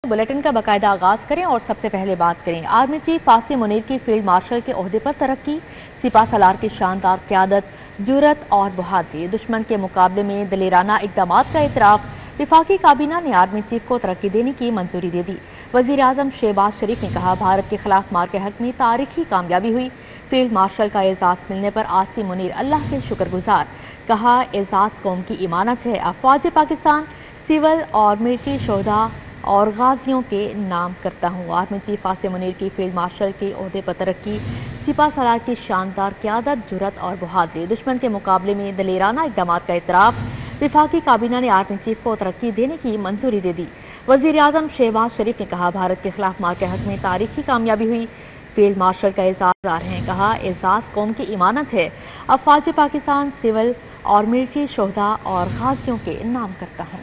Bulletin का बाकायदा आगाज करें और सबसे पहले बात करें आर्मी चीफ आसिम मुनीर की फील्ड मार्शल के ओहदे पर तरक्की। सिपा सलार की शानदार क़यादत, जुरत और बहादुरी, दुश्मन के मुकाबले में दलेराना इक़दाम का इतराफ़। वफाकी काबीना ने आर्मी चीफ को तरक्की देने की मंजूरी दे दी। वज़ीर आज़म शहबाज शरीफ ने कहा, भारत के खिलाफ मार के हक में तारीखी कामयाबी हुई। फील्ड मार्शल का एजाज़ मिलने पर आसिम मुनीर अल्लाह के शुक्रगुजार। कहा, एजाज़ कौम की इमानत है। अफवाज पाकिस्तान सिविल और मिलिट्री शोहदा और गाजियों के नाम करता हूँ। आर्मी चीफ आसिम मुनीर की फील्ड मार्शल के ओहदे पर तरक्की। सिपा सलार की शानदार क़यादत, जुरत और बहादुरी, दुश्मन के मुकाबले में दलेराना इक़दाम का इतराफ़। वफाकी काबीना ने आर्मी चीफ को तरक्की देने की मंजूरी दे दी। वज़ीर आज़म शहबाज शरीफ ने कहा, भारत के खिलाफ मार के हक में तारीखी कामयाबी हुई। फील्ड मार्शल का एजाज़ आ रहे हैं। कहा, एजाज़ कौम की इमानत है। अफवाज पाकिस्तान सिविल और मिलिट्री शोहदा और गाजियों के नाम करता हूँ।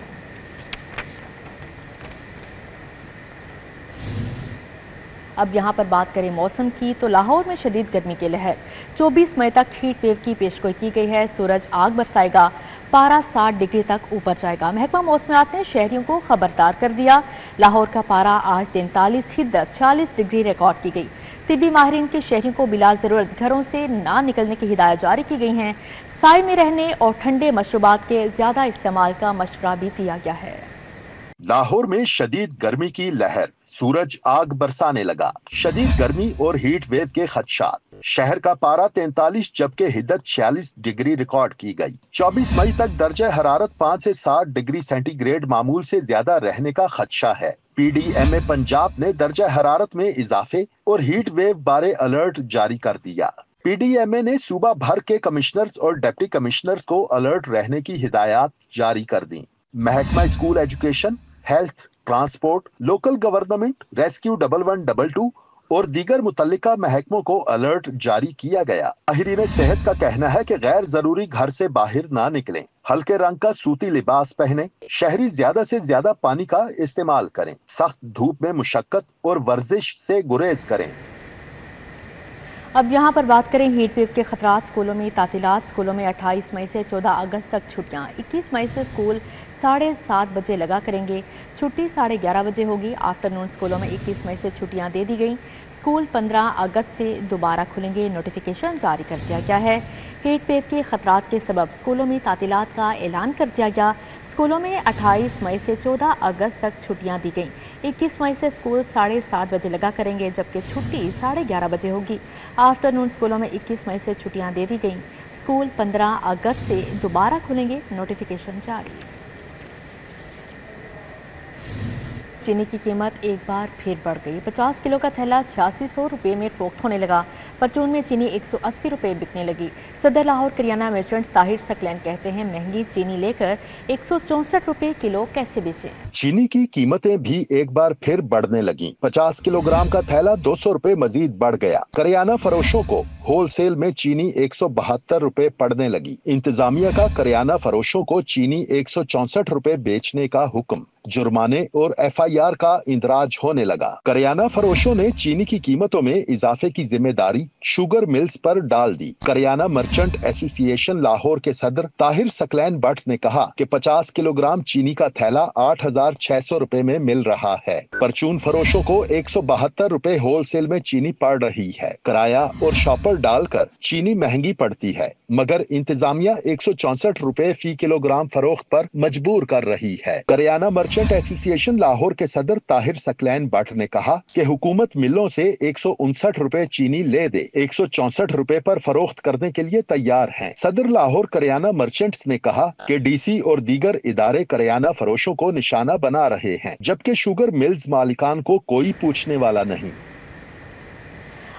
अब यहाँ पर बात करें मौसम की, तो लाहौर में शदीद गर्मी की लहर। 24 मई तक हीट वेव की पेशगोई की गई है। सूरज आग बरसाएगा, पारा 60 डिग्री तक ऊपर जाएगा। महकमा मौसमियात ने शहरियों को खबरदार कर दिया। लाहौर का पारा आज 43 हिद्दत 40 डिग्री रिकॉर्ड की गई। तिब्बी माहिरीन के शहरियों को बिला ज़रूरत घरों से ना निकलने की हिदायत जारी की गई हैं। साए में रहने और ठंडे मशरूबात के ज़्यादा इस्तेमाल का मशवरा भी दिया गया है। लाहौर में शदीद गर्मी की लहर, सूरज आग बरसाने लगा। शदीद गर्मी और हीट वेव के खदशात। शहर का पारा 43 जबकि हिद्दत 46 डिग्री रिकॉर्ड की गई। 24 मई तक दर्जा हरारत 5 से 7 डिग्री सेंटीग्रेड मामूल से ज्यादा रहने का खदशा है। PDMA पंजाब ने दर्जा हरारत में इजाफे और हीट वेव बारे अलर्ट जारी कर दिया। PDMA ने सूबा भर के कमिश्नर्स और डिप्टी कमिश्नर्स को अलर्ट रहने की हिदायत जारी कर दी। महकमा school education, health, transport, local government, rescue 1112 और दीगर मुतल्लिका महकमों को अलर्ट जारी किया गया। माहिरीन सेहत का कहना है कि गैर जरूरी घर से बाहर ना निकलें, हल्के रंग का सूती लिबास पहने, शहरी ज्यादा से ज्यादा पानी का इस्तेमाल करें, सख्त धूप में मुशक्कत और वर्जिश से गुरेज करें। अब यहाँ पर बात करें हीट वेव के खतरात। स्कूलों में तातीलात। स्कूलों में 28 मई से 14 अगस्त तक छुट्टियाँ। 21 मई से स्कूल 7:30 बजे लगा करेंगे। छुट्टी 11:30 बजे होगी। आफ्टरनून स्कूलों में 21 मई से छुट्टियाँ दे दी गई। स्कूल 15 अगस्त से दोबारा खुलेंगे। नोटिफिकेशन जारी कर दिया गया है। हीट वेव के खतरात के सबब स्कूलों में तातीलात का ऐलान कर दिया गया। स्कूलों में 28 मई से 14 अगस्त तक छुट्टियां दी गईं। 21 मई से स्कूल 7:30 बजे लगा करेंगे, जबकि छुट्टी 11:30 बजे होगी। आफ्टरनून स्कूलों में 21 मई से छुट्टियां दे दी गईं। स्कूल 15 अगस्त से दोबारा खुलेंगे। नोटिफिकेशन जारी। चीनी की कीमत एक बार फिर बढ़ गई। 50 किलो का थैला 8600 रुपये में फरोख्त होने लगा। परचून में चीनी 180 रुपये बिकने लगी। सदर लाहौर करियाना मर्चेंट्स ताहिर सकलैन कहते हैं, महंगी चीनी लेकर 164 रुपये किलो कैसे बेचें। चीनी की कीमतें भी एक बार फिर बढ़ने लगी। 50 किलोग्राम का थैला 200 रुपए मजीद बढ़ गया। करियाना फरोशों को होलसेल में चीनी 172 रुपए पड़ने लगी। इंतजामिया का करियाना फरोशों को चीनी 164 रुपए बेचने का हुक्म। जुर्माने और FIR का इंदराज होने लगा। करियाना फरोशों ने चीनी की कीमतों में इजाफे की जिम्मेदारी शुगर मिल्स पर डाल दी। करियाना मर्चेंट एसोसिएशन लाहौर के सदर ताहिर सकलैन बट ने कहा कि 50 किलोग्राम चीनी का थैला 8600 रुपए में मिल रहा है। परचून फरोशों को 172 रुपए होलसेल में चीनी पड़ रही है। किराया और शॉपर डालकर चीनी महंगी पड़ती है, मगर इंतजामिया 164 रुपए फी किलोग्राम फरोख्त पर मजबूर कर रही है। करियाना मर्चेंट एसोसिएशन लाहौर के सदर ताहिर सकलैन बट ने कहा कि हुकूमत मिलों से 159 रुपए चीनी ले दे, 164 रुपए पर फरोख्त करने के लिए तैयार हैं। सदर लाहौर करियाना मर्चेंट्स ने कहा कि DC और दीगर इदारे करियाना फरोशों को निशाना बना रहे हैं, जबकि शुगर मिल्स मालिकान को कोई पूछने वाला नहीं।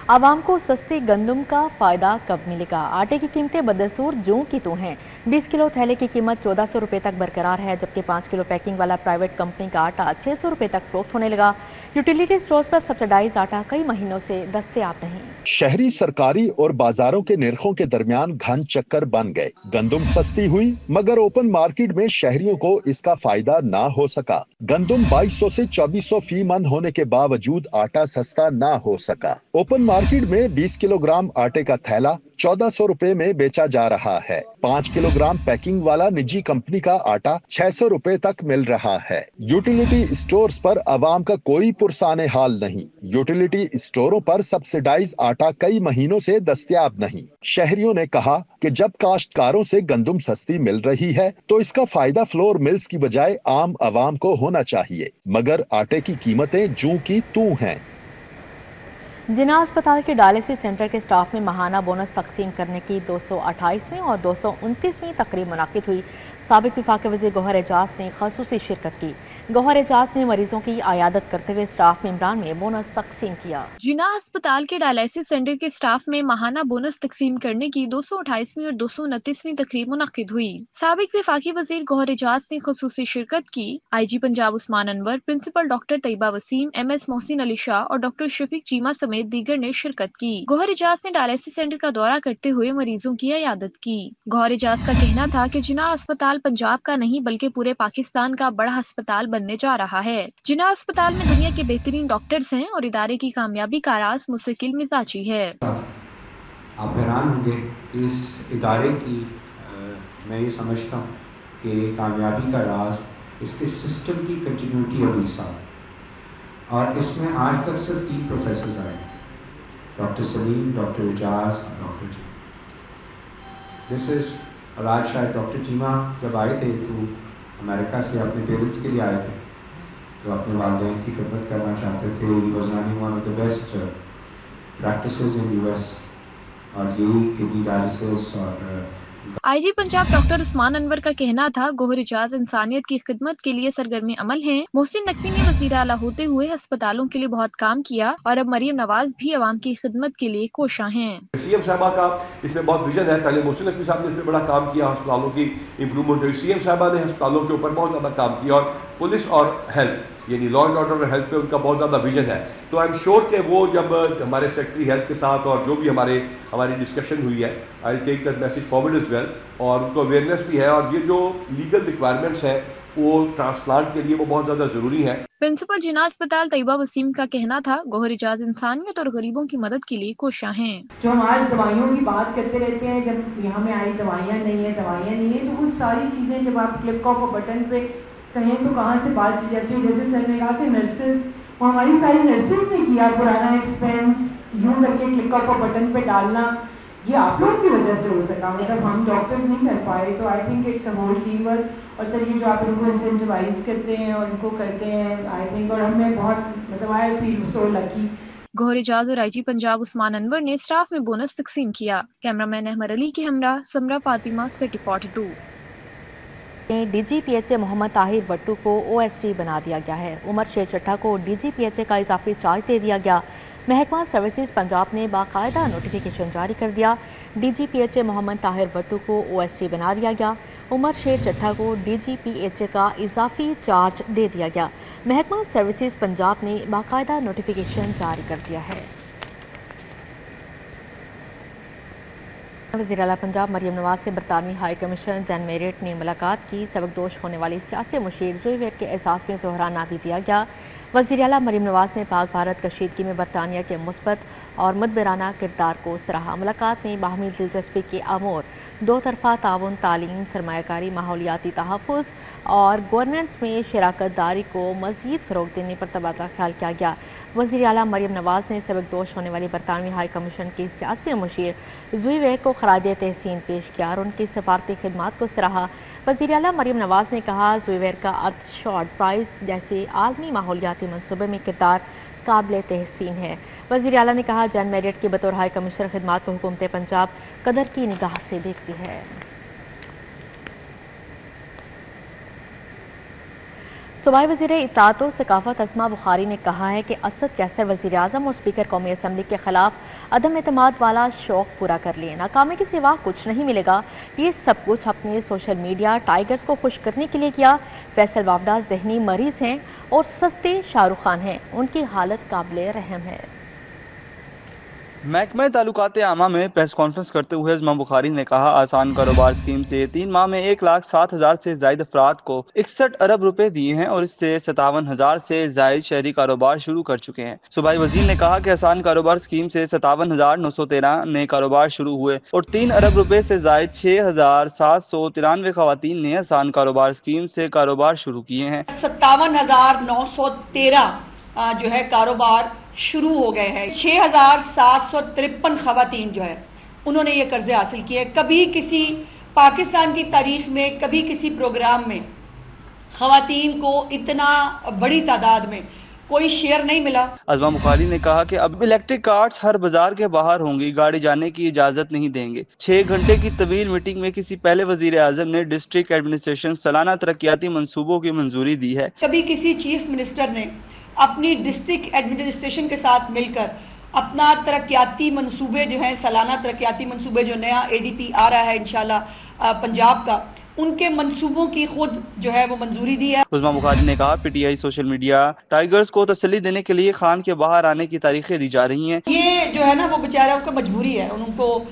आवाम को सस्ती गंदम का फायदा कब मिलेगा। आटे की कीमतें बदस्तूर जूं की तूं हैं। 20 किलो थैले की कीमत 1400 रुपए तक बरकरार है, जबकि 5 किलो पैकिंग वाला प्राइवेट कंपनी का आटा 600 रुपए तक फरोख्त होने लगा। यूटिलिटी स्टोर्स पर सब्सिडाइज आटा कई महीनों से दस्तयाब नहीं। शहरी सरकारी और बाजारों के निर्खों के दरमियान घन चक्कर बन गए। गंदम सस्ती हुई, मगर ओपन मार्केट में शहरियों को इसका फायदा ना हो सका। गंदम 2200 से 2400 फी मन होने के बावजूद आटा सस्ता ना हो सका। ओपन मार्केट में 20 किलोग्राम आटे का थैला 1400 रुपए में बेचा जा रहा है। 5 किलोग्राम पैकिंग वाला निजी कंपनी का आटा 600 रुपए तक मिल रहा है। यूटिलिटी स्टोर्स पर आवाम का कोई पुरसाने हाल नहीं। यूटिलिटी स्टोरों पर सब्सिडाइज आटा कई महीनों से दस्तयाब नहीं। शहरियों ने कहा कि जब काश्तकारों से गंदम सस्ती मिल रही है तो इसका फायदा फ्लोर मिल्स की बजाय आम आवाम को होना चाहिए, मगर आटे की कीमतें जूं की तूं हैं। जिन्ना अस्पताल के डायलिसिस सेंटर के स्टाफ में माहाना बोनस तकसीम करने की 228वीं और 229वीं तकरीब मुनाकिद हुई। साबिक वफाकी वज़ीर गौहर एजाज ने ख़ुसूसी शिरकत की। गौहर एजाज ने मरीजों की आयादत करते हुए स्टाफ मेंबरान में बोनस तकसीम किया। जिन्ना अस्पताल के डायलिसिस सेंटर के स्टाफ में माहाना बोनस तकसीम करने की 228वीं और 229वीं तकरीब मुनाकिद हुई। साबिक वफाकी वज़ीर गौहर एजाज ने ख़ुसूसी शिरकत की। IG Punjab Usman Anwar, principal doctor Tayyaba Waseem, MS Mohsin Ali Shah और डॉक्टर शफीक चीमा समेत दीगर ने शिरकत की। गौहर एजाज ने डायलिसिस सेंटर का दौरा करते हुए मरीजों की आयादत की। गौहर एजाज का कहना था कि जिन्ना अस्पताल पंजाब का नहीं बल्कि पूरे पाकिस्तान का बड़ा अस्पताल बनने जा रहा है। जिन्ना अस्पताल में दुनिया के बेहतरीन डॉक्टर्स हैं और इदारे की कामयाबी का राज मुस्तकिल मिजाजी है। आप हैरान होंगे कि इस इदारे की मैं ये समझता हूँ कि कामयाबी का राज इसके सिस्टम की कंटिन्यूटी है 20 साल, और इसमें आज तक सिर्फ 3 प्रोफेसर आए, डॉक्टर सलीम, डॉक्टर एजाज और डॉक्टर जी। दिस इज़, और आज शायद डॉक्टर चीमा जब आए थे तो अमेरिका से अपने पेरेंट्स के लिए आए थे, जो अपने वालिदैन की खिदमत करना चाहते थे। He was running one of the best practices in US, और यही किडनी डायलिसिस। और IG पंजाब डॉक्टर उस्मान अनवर का कहना था, गौहर एजाज इंसानियत की खिदमत के लिए सरगर्म अमल हैं। मोहसिन नकवी ने वज़ीर आला होते हुए अस्पतालों के लिए बहुत काम किया और अब मरियम नवाज भी अवाम की खिदमत के लिए कोशां हैं। CM साहबा का इसमें बहुत विजन है। पहले मोहसिन नकवी साहब ने इसमें बड़ा काम किया, अस्पतालों की इम्प्रूवमेंट हुई। CM साहबा ने अस्पतालों के ऊपर बहुत ज़्यादा काम किया, और पुलिस और हेल्थ यानी लॉ एंड ऑर्डर और हेल्थ पे उनका बहुत ज़्यादा विजन है। तो आई एम श्योर कि वो जब हमारे सेक्रेटरी हेल्थ के साथ और जो भी हमारी डिस्कशन हुई है, I take that message forward as well, और उनको अवेयरनेस भी है, और ये जो लीगल रिक्वायरमेंट्स हैं वो ट्रांसप्लांट के लिए वो बहुत ज़्यादा ज़रूरी है। प्रिंसिपल जिन्ना अस्पताल तैयबा वसीम का कहना था, गौहर एजाज इंसानियत और गरीबों की मदद के लिए कोशां हैं। जो हम आज दवाइयों की बात करते रहते हैं, जब यहाँ में आई दवाइयाँ नहीं है, तो वो सारी चीज़ें जब आप क्लिक ऑफ बटन पे कहें तो कहाँ से बात की जाती है। जैसे सर ने कहा कि नर्सेज, वो हमारी सारी नर्सेज ने किया पुराना एक्सपेंस यूँ करके क्लिक ऑफ बटन पे डालना, ये आप लोगों की वजह से हो सका, मतलब हम डॉक्टर्स नहीं कर पाए। तो I think it's a whole team work, और सर ये जो आप इनको इंसेंटिवाइज करते हैं और इनको करते हैं, आई थिंक, और हमें बहुत मतलब I feel so lucky. Gohar Ejaz और IG पंजाब उस्मान अनवर ने स्टाफ में बोनस तकसीम किया। कैमरामैन अहमद अली के हमरा समरा फातिमा, सिटी 42। DGPHA मोहम्मद ताहिर भट्टू को OSD बना दिया गया है। उमर शेर चट्टा को DGPHA का इजाफी चार्ज दे दिया गया। महकमा सर्विसेज पंजाब ने बाकायदा नोटिफिकेशन जारी कर दिया। DGPHA मोहम्मद ताहिर भट्टू को OSD बना दिया गया। उमर शेर चट्टा को DGPHA का इजाफी चार्ज दे दिया गया। महकमा सर्विसेज पंजाब ने बाकायदा नोटिफिकेशन जारी कर दिया है। वज़ीर आला पंजाब मरियम नवाज से बरतानवी हाई कमिश्नर जैन मेरिट ने मुलाकात की। सबकदोश होने वाली सियासी मुशीर ज़ुवेर के एहसास में जोहराना भी दिया गया। वज़ीर आला मरियम नवाज ने पाक भारत कशीदगी में बरतानिया के मुस्बत और मुदबिराना किरदार को सराहा। मुलाकात में बाहमी दिलचस्पी के अमूर, दो तरफा ताउन, तालीम, सरमायाकारी, माहौलियाती तहफ़्फ़ुज़ और गवर्नेंस में शराकत दारी को मज़ीद फ़रोग़ देने पर तबादला ख्याल किया गया। वज़ीर आला मरियम नवाज ने सबकदोश होने वाली बरतानवी हाई कमीशन की सियासी मुशीर ज़ुवेर को खराज तहसीन पेश किया और उनकी सफारती खिदमात को सराहा। वज़ीर आला मरियम नवाज ने कहा, ज़ुवेर का अर्थ शॉर्ट प्राइज़ जैसे आलमी माहौलियाती मनसूबे में किरदार काबिल तहसीन है। वज़ीर आला ने कहा, जैन मेरिट की बतौर हाई कमिश्नर खिदमात को हुकूमत पंजाब कदर की निगाह से देखती है। सूबाई वज़ीर इत्तलात व सकाफ़त अस्मा बुखारी ने कहा है कि असद कैसर वज़ीर आज़म और स्पीकर कौमी असम्बली के खिलाफ अदम एतमाद वाला शौक पूरा कर लिए। नाकामी के सिवा कुछ नहीं मिलेगा। ये सब कुछ अपने सोशल मीडिया टाइगर्स को खुश करने के लिए किया। फैसल वावडा ज़हनी मरीज़ हैं और सस्ते शाहरुख खान हैं। उनकी हालत काबिल रहम है। محکمہ تعلقات عامہ میں پریس کانفرنس کرتے ہوئے عثمان بخاری نے کہا آسان کاروبار اسکیم سے 3 ماہ میں 1,07,000 سے زائد افراد کو 61 ارب روپے دیے ہیں اور اس سے 57,000 سے زائد شہری کاروبار شروع کر چکے ہیں۔ صوبائی وزیر نے کہا کہ آسان کاروبار اسکیم سے 57,913 نئے کاروبار شروع ہوئے اور 3 ارب روپے سے زائد 6,793 خواتین نے آسان کاروبار اسکیم سے کاروبار شروع کیے ہیں۔ 57,913 جو ہے کاروبار شروع ہو گئے ہیں۔ 6,753 خواتین جو ہے انہوں نے یہ قرضے حاصل کیے۔ کبھی کسی پاکستان کی تاریخ میں کبھی کسی پروگرام میں خواتین کو اتنا بڑی تعداد میں کوئی شیئر نہیں ملا۔ عثمان بخاری نے کہا کہ اب الیکٹرک کارز ہر بازار کے باہر ہوں گی، گاڑی جانے کی اجازت نہیں دیں گے۔ 6 گھنٹے کی طویل میٹنگ میں کسی پہلے وزیر اعظم نے ڈسٹرکٹ ایڈمنسٹریشن سالانہ ترقیاتی منصوبوں کی منظوری دی ہے۔ کبھی کسی چیف منسٹر نے اپنی ڈسٹرکٹ ایڈمنسٹریشن کے ساتھ مل کر اپنا ترقیاتی منصوبے جو ہیں، سالانہ ترقیاتی منصوبے جو نیا ADP آ رہا ہے انشاءاللہ پنجاب کا، ان کے منصوبوں کی خود جو ہے وہ منظوری دی ہے۔ عثمان بخاری نے کہا PTI سوشل میڈیا ٹائیگرز کو تسلی دینے کے لیے خان کے باہر آنے کی تاریخیں دی جا رہی ہیں۔ یہ جو ہے نا وہ بیچارہ کو مجبوری ہے، ان کو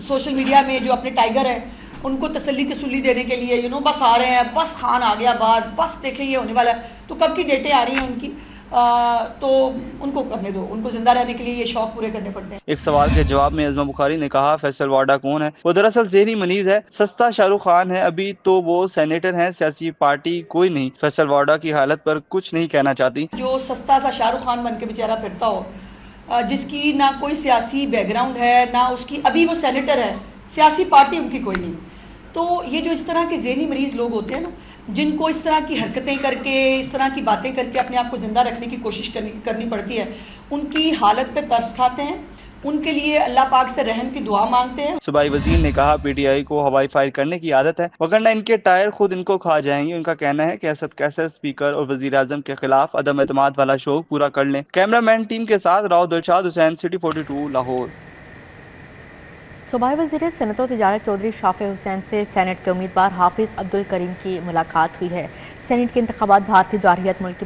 سوشل میڈیا میں جو اپنے ٹائیگر ہے ان کو تسلی دینے کے لیے بس آ رہے ہیں، بس خان آ گیا باہر، بس دیکھیں یہ ہونے والا ہے۔ تو کب کی ڈیٹیں آ رہی ہیں ان کی، تو ان کو کرنے دو، ان کو زندہ رہنے کے لیے یہ شوق پورے کرنے پڑتے ہیں۔ ایک سوال کے جواب میں عثمان بخاری نے کہا فیصل واڈا کون ہے؟ وہ دراصل ذہنی مریض ہے، سستا شاہ رخ خان ہے، ابھی تو وہ سینیٹر ہیں، سیاسی پارٹی کوئی نہیں۔ فیصل واڈا کی حالت پر کچھ نہیں کہنا چاہتی۔ جو سستا سا شاہ رخ خان بن کے بیچارہ پھرتا ہو، جس کی نہ کوئی سیاسی بیک گراؤنڈ ہے، نہ اس کی، ابھی وہ سینیٹر ہے، سیاسی پارٹی ان کی کوئی نہیں۔ تو یہ جو اس طرح کے ذہنی مریض لوگ ہوتے ہیں نا، جن کو اس طرح کی حرکتیں کر کے، اس طرح کی باتیں کر کے اپنے آپ کو زندہ رکھنے کی کوشش کرنی پڑتی ہے، ان کی حالت پہ ترس کھاتے ہیں، ان کے لیے اللہ پاک سے رحم کی دعا مانگتے ہیں۔ صوبائی وزیر نے کہا PTI کو ہوائی فائر کرنے کی عادت ہے، وگرنہ ان کے ٹائر خود ان کو کھا جائیں گے۔ ان کا کہنا ہے کہ اسد کیسر اسپیکر اور وزیر اعظم کے خلاف عدم اعتماد والا شوق پورا کر لیں۔ کیمرہ مین ٹیم کے ساتھ راؤ دلشاد حسین، سٹی 42 لاہور۔ صوبائی وزیر صنعت و تجارت چودھری شافع حسین سے سینٹ کے امیدوار حافظ عبدالکریم کی ملاقات ہوئی ہے۔ سینٹ کے انتخابات، بھارتی جارحیت، ملک کی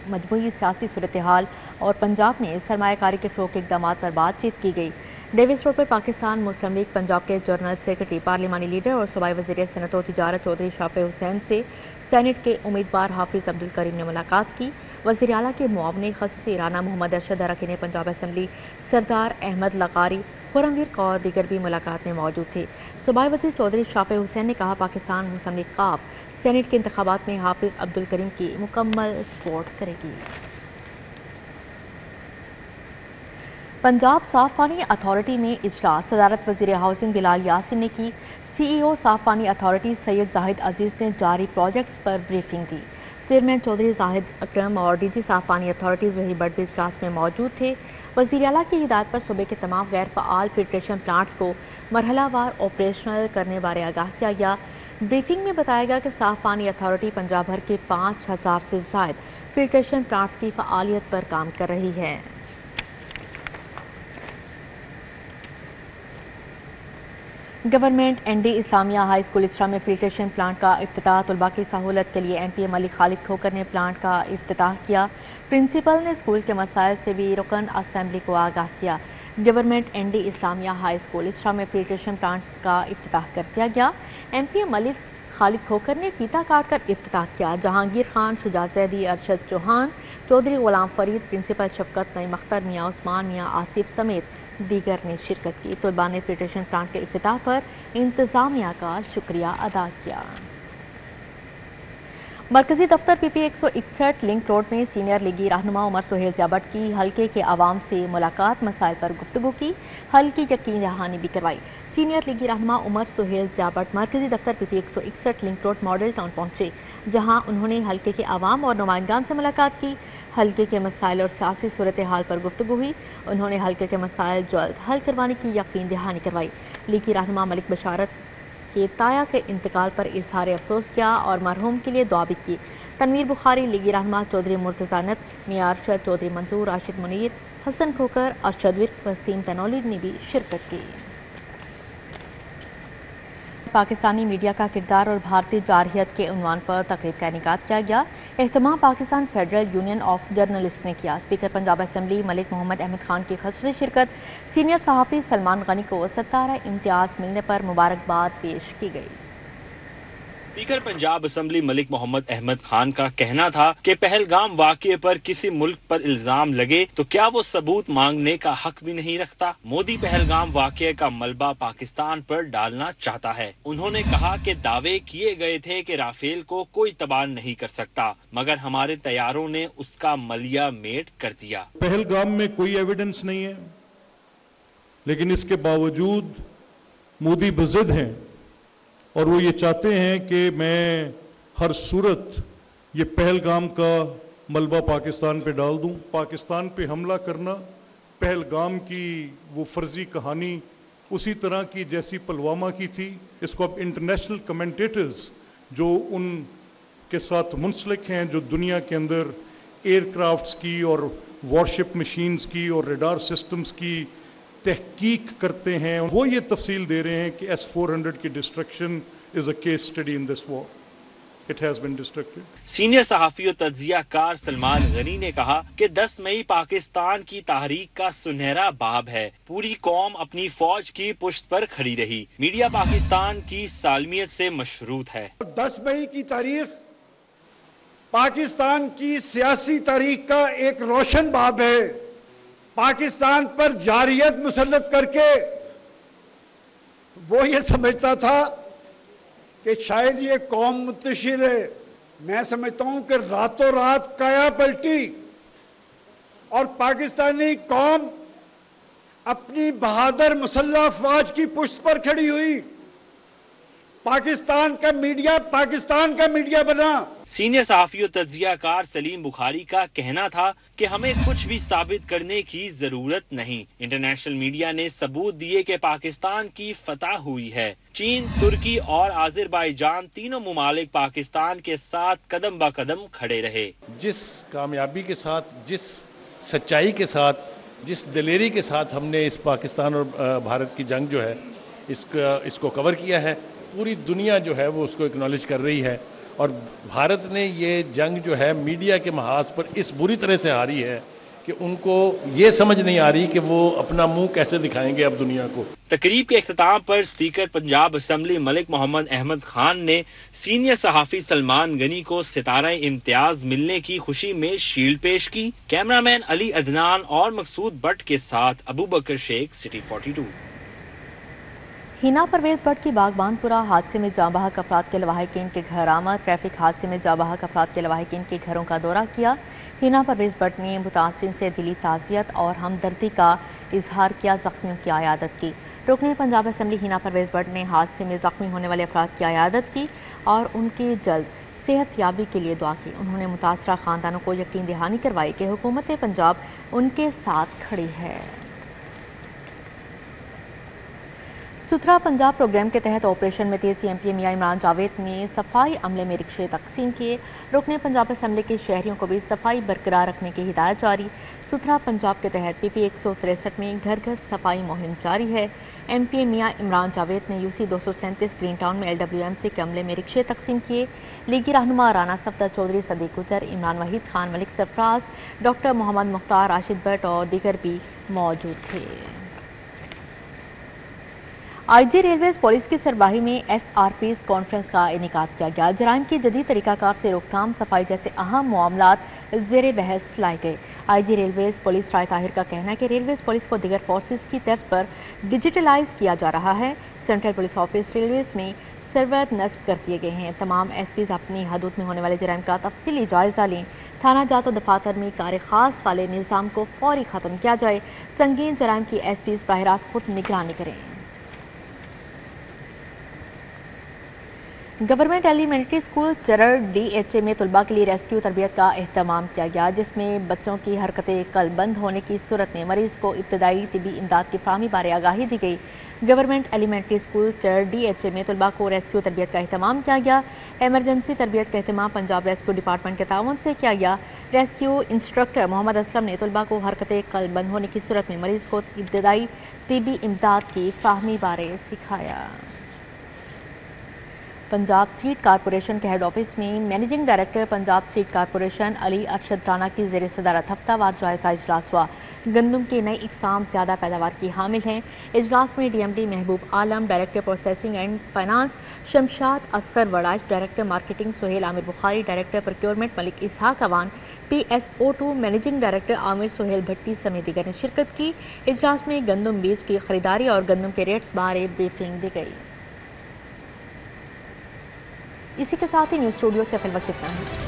مجموعی سیاسی صورتحال اور پنجاب میں سرمایہ کاری کے فروغ کے اقدامات پر بات چیت کی گئی۔ ڈیوس روڈ پر پاکستان مسلم لیگ پنجاب کے جنرل سیکرٹری، پارلیمانی لیڈر اور صوبائی وزیر صنعت و تجارت چودھری شافع حسین سے سینٹ کے امیدوار حافظ عبدالکریم نے ملاقات کی۔ وزیر اعلیٰ کے معاون خصوصی رانا محمد ارشد، اراکین پنجاب اسمبلی سردار احمد لغاری، خرمویر اور دیگر بھی ملاقات میں موجود تھے۔ صوبائی وزیر چودھری شافع حسین نے کہا پاکستان مسلم لیگ قاف سینٹ کے انتخابات میں حافظ عبدالکریم کی مکمل سپورٹ کرے گی۔ پنجاب صاف پانی اتھارٹی میں اجلاس، صدارت وزیر ہاؤسنگ بلال یاسین نے کی۔ CEO صاف پانی اتھارٹی سید زاہد عزیز نے جاری پروجیکٹس پر بریفنگ دی۔ چیئرمین چودھری زاہد اکرم اور DG صاف پانی اتھارٹی ظہیر بٹ بھی اجلاس میں موجود تھے۔ وزیر اعلیٰ کی ہدایت پر صوبے کے تمام غیر فعال فلٹریشن پلانٹس کو مرحلہ وار آپریشنل کرنے بارے آگاہ کیا گیا۔ بریفنگ میں بتایا گیا کہ صاف پانی اتھارٹی پنجاب بھر کے 5,000 سے زائد فلٹریشن پلانٹس کی فعالیت پر کام کر رہی ہے۔ گورنمنٹ ND اسلامیہ ہائی اسکول اچرا میں فلٹریشن پلانٹ کا افتتاح، طلباء کی سہولت کے لیے MP ملک خالد کھوکر نے پلانٹ کا افتتاح کیا۔ پرنسپل نے اسکول کے مسائل سے بھی رکن اسمبلی کو آگاہ کیا۔ گورنمنٹ ND اسلامیہ ہائی اسکول اچرا میں فلٹریشن پلانٹ کا افتتاح کر دیا گیا۔ MP ملک خالد کھوکر نے فیتا کاٹ کر افتتاح کیا۔ جہانگیر خان، شجاع زیدی، ارشد چوہان، چودھری غلام فرید، پرنسپل شفقت نعیم اختر، میاں عثمان، میاں آصف سمیت دیگر نے شرکت کی۔ طلباء نے فلٹریشن پلانٹ کے افتتاح پر انتظامیہ کا شکریہ ادا کیا۔ مرکزی دفتر PP 161 لنک روڈ میں سینئر لیگی رہنما عمر سہیل ضیاء بٹ کی حلقے کے عوام سے ملاقات، مسائل پر گفتگو کی، حل کی یقین دہانی بھی کروائی۔ سینئر لیگی رہنما عمر سہیل ضیاء بٹ مرکزی دفتر PP 161 link road model town پہنچے، جہاں انہوں نے حلقے کے عوام اور نمائندگان سے ملاقات کی۔ حلقے کے مسائل اور سیاسی صورتحال پر گفتگو ہوئی۔ انہوں نے حلقے کے مسائل جلد حل کروانے کی یقین دہانی کروائی۔ لیگی رہنما ملک بشارت کے تایا کے انتقال پر اظہار افسوس کیا اور مرحوم کے لیے دعا بھی کی۔ تنویر بخاری، لیگی رہنما چودھری مرتضیٰ نت، میاں ارشد، چودھری منظور، راشد منیر، حسن کھوکر، ارشد ورک، وسیم تنولی نے بھی شرکت کی۔ पाकिस्तानी मीडिया का किरदार और भारतीय जारहियत के उन्वान पर तकरीब का इनेकाद किया गया। एहतमाम Pakistan federal union of journalist ने किया। स्पीकर पंजाब असम्बली मलिक मोहम्मद अहमद खान की खसूसी शिरकत, सीनियर सहाफ़ी सलमान गनी को सितारा इम्तियाज़ मिलने पर मुबारकबाद पेश की गई। स्पीकर पंजाब असम्बली मलिक मोहम्मद अहमद खान का कहना था कि पहलगाम वाक़ये पर किसी मुल्क पर इल्जाम लगे तो क्या वो सबूत मांगने का हक भी नहीं रखता। मोदी पहलगाम वाक़ये का मलबा पाकिस्तान पर डालना चाहता है। उन्होंने कहा कि दावे किए गए थे कि राफेल को कोई तबाह नहीं कर सकता, मगर हमारे तैयारों ने उसका मलिया मेट कर दिया। पहलगाम में कोई एविडेंस नहीं है, लेकिन इसके बावजूद मोदी बज़िद हैं और वो ये चाहते हैं कि मैं हर सूरत ये पहलगाम का मलबा पाकिस्तान पे डाल दूं। पाकिस्तान पे हमला करना पहलगाम की वो फर्जी कहानी उसी तरह की जैसी पुलवामा की थी। इसको अब इंटरनेशनल कमेंटेटर्स जो उनके साथ मुंसलिक हैं, जो दुनिया के अंदर एयरक्राफ्ट्स की और वॉरशिप मशीन्स की और रडार सिस्टम्स की तहकीक करते हैं, वो ये तफसील दे रहे हैं कि S-400 की destruction is a case study in this war. It has been destructed. Senior सहाफ़ी और तज्ज़ियाकार सलमान गनी ने कहा कि 10 मई पाकिस्तान की तहरीक का सुनहरा बाब है। पूरी कौम अपनी फौज की पुश्त पर खड़ी रही। मीडिया पाकिस्तान की सालमियत से मशरूत है। 10 मई की तारीख पाकिस्तान की सियासी तारीख का एक रोशन बाब है। पाकिस्तान पर जारियत मुसल्लत करके वो ये समझता था कि शायद ये कौम मुंतशिर है। मैं समझता हूं कि रातों रात काया पलटी और पाकिस्तानी कौम अपनी बहादुर मुसल्लह अफवाज की पुश्त पर खड़ी हुई। पाकिस्तान का मीडिया बना। सीनियर सहाफ़ी और तज्ज़ियाकार सलीम बुखारी का कहना था कि हमें कुछ भी साबित करने की जरूरत नहीं। इंटरनेशनल मीडिया ने सबूत दिए कि पाकिस्तान की फतह हुई है। चीन, तुर्की और आज़रबाईजान तीनों मुमालिक पाकिस्तान के साथ कदम ब कदम खड़े रहे। जिस कामयाबी के साथ, जिस सच्चाई के साथ, जिस दिलेरी के साथ हमने इस पाकिस्तान और भारत की जंग जो है इसको कवर किया है, पूरी दुनिया जो है वो उसको एक्नॉलेज कर रही है। और भारत ने ये जंग जो है मीडिया के महाज पर इस बुरी तरह से हारी है कि उनको ये समझ नहीं आ रही कि वो अपना मुंह कैसे दिखाएंगे अब दुनिया को। तकरीब के इख्तिताम पर स्पीकर पंजाब असम्बली मलिक मोहम्मद अहमद खान ने सीनियर सहाफ़ी सलमान गनी को सितारा इम्तियाज मिलने की खुशी में शील्ड पेश की। कैमरामैन अली अदनान और मकसूद भट्ट के साथ अबू बकर शेख, सिटी 42। हिना परवेज भट्ट की बागबानपुरा हादसे में जाँ बहक अफराद के लवाहिकीन के घर आमद। ट्रैफिक हादसे में जाँ बहक अफराद के लवाहिकीन के घरों का दौरा किया। हिना परवेज भट्ट ने मुतासरीन से दिली ताज़ियत और हमदर्दी का इजहार किया, जख्मियों की आयादत की। रुकने पंजाब असम्बली हिना परवेज भट्ट ने हादसे में जख्मी होने वाले अफराद की आयादत की और उनकी जल्द सेहत याबी के लिए दुआ की। उन्होंने मुतासरा ख़ानदानों को यकीन दहानी करवाई कि हुकूमत पंजाब उनके साथ खड़ी है। सुथरा पंजाब प्रोग्राम के तहत ऑपरेशन में तेज़ी एमपी मियां इमरान जावेद ने सफाई अमले में रिक्शे तकसीम किए। रुकने पंजाब असम्बली के शहरियों को भी सफाई बरकरार रखने की हिदायत जारी। सुथरा पंजाब के तहत PP 163 में घर घर सफाई मुहिम जारी है। एमपी मियां इमरान जावेद ने UC 237 ग्रीन टाउन में LWMC के अमले में रिक्शे तकसीम किए। लीगी रहनुमा राना सफदर चौधरी, सदीक गुजर, इमरान वहीद खान, मलिक सरफराज, डॉक्टर मोहम्मद मुख्तार, राशिद भट्ट और दीगर भी मौजूद थे। IG रेलवेज पुलिस की सरबराही में SRPs कॉन्फ्रेंस का इनेकाद किया गया। जराइम की जदीद तरीकाकार से रोकथाम, सफाई जैसे अहम मामलात ज़ेरे बहस लाए गए। IG रेलवेज पुलिस राय ताहिर का कहना है कि रेलवेज पुलिस को दीगर फोर्सेस की तर्ज पर डिजिटलाइज किया जा रहा है। सेंट्रल पुलिस ऑफिस रेलवेज में सर्वर नस्ब कर दिए गए हैं। तमाम SPs अपनी हदूद में होने वाले जराइम का तफसीली जायजा लें। थाना जात और दफातर में कार खास वाले निज़ाम को फौरी ख़त्म किया जाए। संगीन जराइम की SPs बराह रास्त खुद निगरानी करें। गवर्नमेंट एलिमेंट्री स्कूल चरड़ DHA में तलबा के लिए रेस्क्यू तरबियत का एहतमाम किया गया, जिसमें बच्चों की हरकतें कलबंद होने की सूरत में मरीज को इब्तदाई तिबी इमदाद की फराहमी बारे आगाही दी गई। गवर्नमेंट एलिमेंट्री स्कूल चरड़ DHA में तलबा को रेस्क्यू तरबियत का एहतमाम किया गया। एमरजेंसी तरबियत का एहतमाम पंजाब रेस्क्यू डिपार्टमेंट के ताउन से किया गया। रेस्क्यू इंस्ट्रक्टर मोहम्मद असलम ने तलबा को हरकतें कलबंद होने की सूरत में मरीज को इब्तदाई तिबी इमदाद की फराहमी बारे सिखाया। पंजाब सीड कारपोरेशन के हेड ऑफिस में managing director Punjab seed corporation Ali Arshad Rana की ज़ेर सदारत हफ्तावार जायजा इजलास हुआ। गंदम के नई इकसाम ज़्यादा पैदावार की हामिल हैं। इजलास में DMD Mahboob Alam, director processing and finance Shamshad Asghar Waraich, director marketing Sohail Aamir Bukhari, director procurement Malik Ishaq Awan, PSO2 managing director Aamir Sohail Bhatti समेत दीगर ने शिरकत की। इजलास में गंदम बीज की खरीदारी और गंदम के रेट्स बारे ब्रीफिंग दी गई। इसी के साथ ही न्यूज़ स्टूडियो से फिलहाल इतना ही।